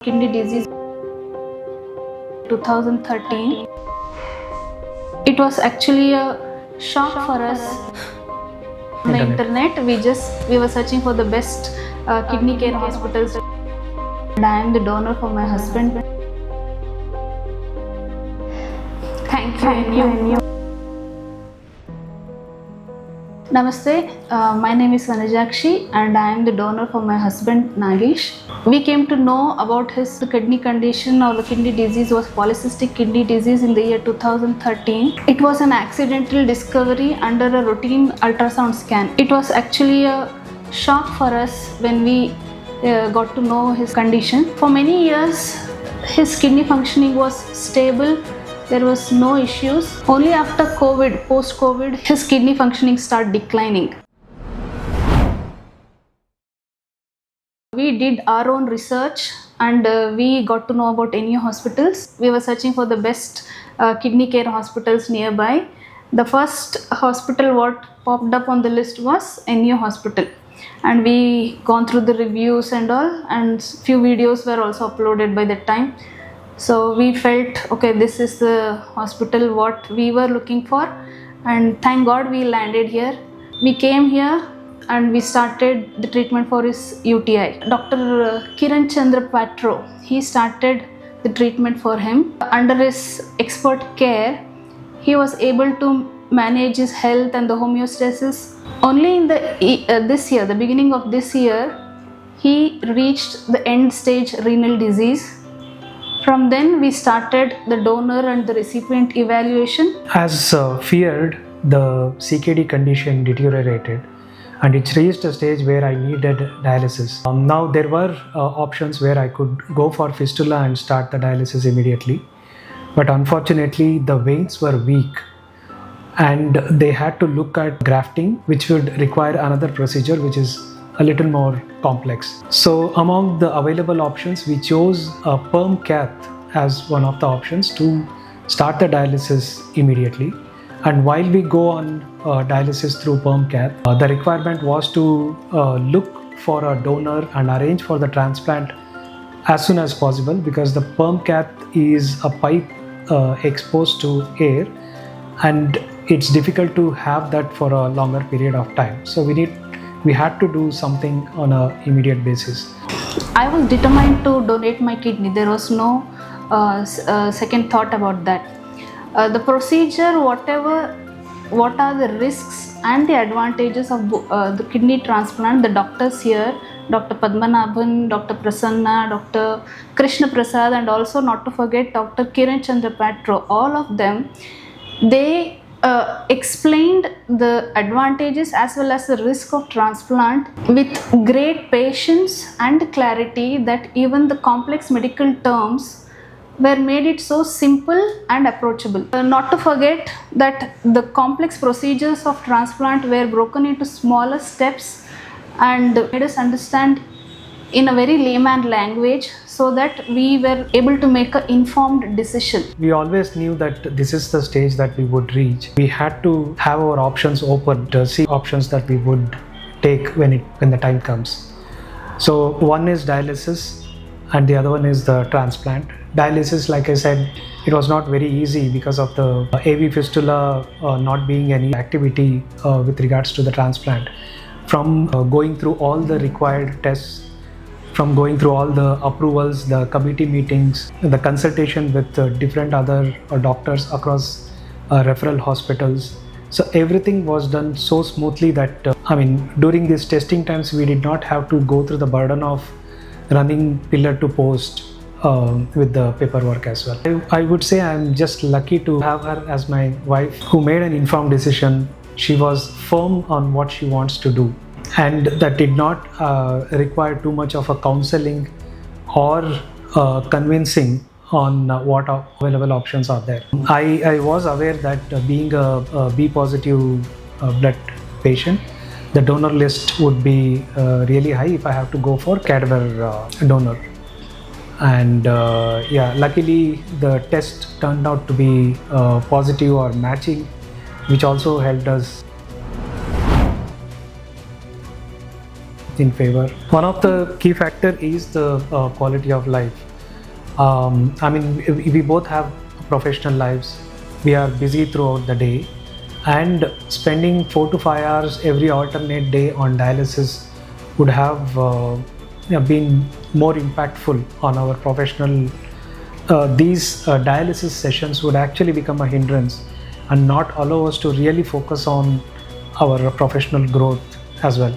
Kidney disease 2013. It was actually a shock for us. On the internet, we were searching for the best kidney care hospitals, and I am the donor for my husband. Thank you. Namaste, my name is Vanajakshi and I am the donor for my husband Nagesh. We came to know about his kidney condition or the kidney disease was polycystic kidney disease in the year 2013. It was an accidental discovery under a routine ultrasound scan. It was actually a shock for us when we got to know his condition. For many years, his kidney functioning was stable. There was no issues. Only after COVID, post-COVID, his kidney functioning started declining. We did our own research and we got to know about NU hospitals. We were searching for the best kidney care hospitals nearby. The first hospital what popped up on the list was NU hospital. And we gone through the reviews and all, and few videos were also uploaded by that time. So we felt, okay, this is the hospital what we were looking for, and thank God we landed here. We came here and we started the treatment for his UTI. Dr. Kiran Chandra Patro, he started the treatment for him. Under his expert care, he was able to manage his health and the homeostasis. Only in the beginning of this year, he reached the end stage renal disease. From then we started the donor and the recipient evaluation. As feared, the CKD condition deteriorated and it reached a stage where I needed dialysis. Now there were options where I could go for fistula and start the dialysis immediately. But unfortunately the veins were weak and they had to look at grafting, which would require another procedure which is a little more complex. So among the available options, we chose a perm cath as one of the options to start the dialysis immediately. And while we go on dialysis through perm cath, the requirement was to look for a donor and arrange for the transplant as soon as possible, because the perm cath is a pipe exposed to air and it's difficult to have that for a longer period of time. So we had to do something on an immediate basis. I was determined to donate my kidney. There was no second thought about that. The procedure, what are the risks and the advantages of the kidney transplant, the doctors here, Dr. Padmanabhan, Dr. Prasanna, Dr. Krishna Prasad, and also not to forget Dr. Kiran Chandra Patro, all of them, they explained the advantages as well as the risk of transplant with great patience and clarity that even the complex medical terms were made it so simple and approachable. Not to forget that the complex procedures of transplant were broken into smaller steps and made us understand in a very layman language so that we were able to make an informed decision. We always knew that this is the stage that we would reach. We had to have our options open to see options that we would take when the time comes. So one is dialysis and the other one is the transplant. Dialysis, like I said, it was not very easy because of the AV fistula not being any activity with regards to the transplant. From going through all the required tests, from going through all the approvals, the committee meetings, the consultation with different other doctors across referral hospitals. So everything was done so smoothly that, during these testing times, we did not have to go through the burden of running pillar to post with the paperwork as well. I would say I'm just lucky to have her as my wife who made an informed decision. She was firm on what she wants to do, and that did not require too much of a counseling or convincing on what available options are there. I was aware that being a B positive blood patient, the donor list would be really high if I have to go for cadaver donor. And luckily the test turned out to be positive or matching, which also helped us in favor. One of the key factor is the quality of life. We both have professional lives. We are busy throughout the day, and spending 4 to 5 hours every alternate day on dialysis would have been more impactful on our professional. These dialysis sessions would actually become a hindrance and not allow us to really focus on our professional growth as well.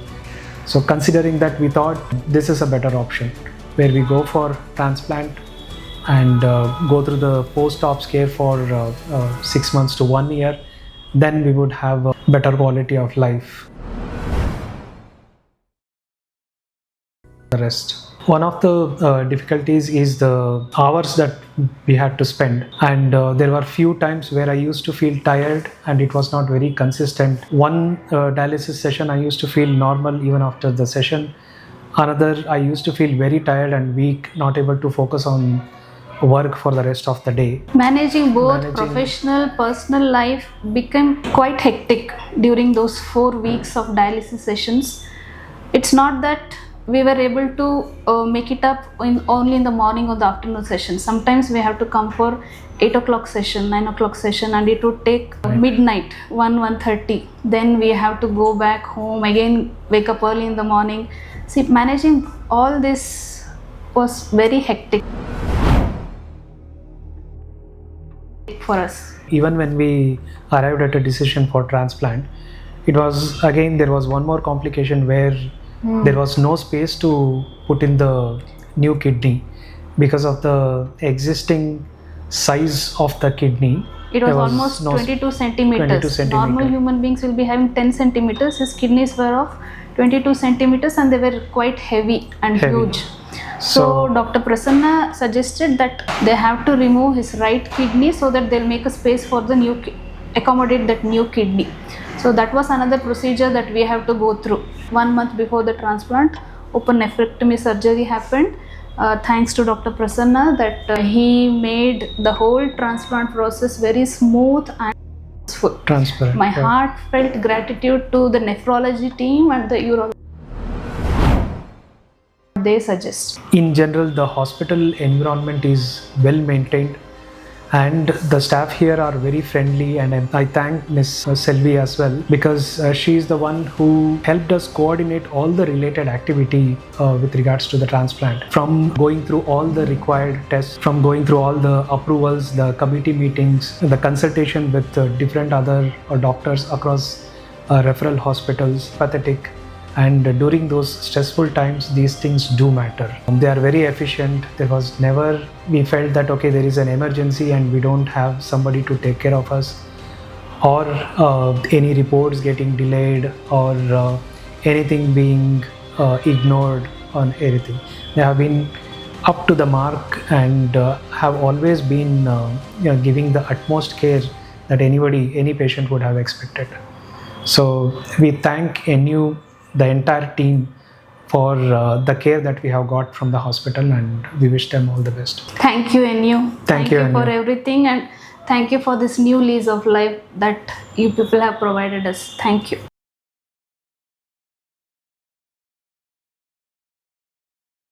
So considering that, we thought this is a better option where we go for transplant and go through the post-ops care for 6 months to 1 year, then we would have a better quality of life. The rest. One of the difficulties is the hours that we had to spend, and there were few times where I used to feel tired and it was not very consistent. One dialysis session I used to feel normal even after the session. Another, I used to feel very tired and weak, not able to focus on work for the rest of the day. Managing both professional, personal life became quite hectic during those 4 weeks of dialysis sessions. It's not that we were able to make it up only in the morning or the afternoon session. Sometimes we have to come for 8 o'clock session, 9 o'clock session, and it would take midnight, 1:30. Then we have to go back home again, wake up early in the morning. See, managing all this was very hectic for us. Even when we arrived at a decision for transplant, it was again, there was one more complication where there was no space to put in the new kidney because of the existing size of the kidney. It was almost 22 centimeters. Normal human beings will be having 10 centimeters. His kidneys were of 22 centimeters and they were quite heavy and huge. So Dr. Prasanna suggested that they have to remove his right kidney so that they'll make a space for the new, accommodate that new kidney. So that was another procedure that we have to go through. 1 month before the transplant, open nephrectomy surgery happened. Thanks to Dr. Prasanna that he made the whole transplant process very smooth and transparent. My heartfelt gratitude to the nephrology team and the urology they suggest. In general, the hospital environment is well maintained and the staff here are very friendly, and I thank Ms. Selvi as well because she is the one who helped us coordinate all the related activity with regards to the transplant. From going through all the required tests, from going through all the approvals, the committee meetings, the consultation with different other doctors across referral hospitals, Paediatric. And during those stressful times, these things do matter. They are very efficient. There was never, we felt that, okay, there is an emergency and we don't have somebody to take care of us, or any reports getting delayed, or anything being ignored on anything. They have been up to the mark and have always been giving the utmost care that any patient would have expected. So we thank NU, the entire team, for the care that we have got from the hospital, and we wish them all the best. Thank you, NU. Thank you for everything, and thank you for this new lease of life that you people have provided us. Thank you.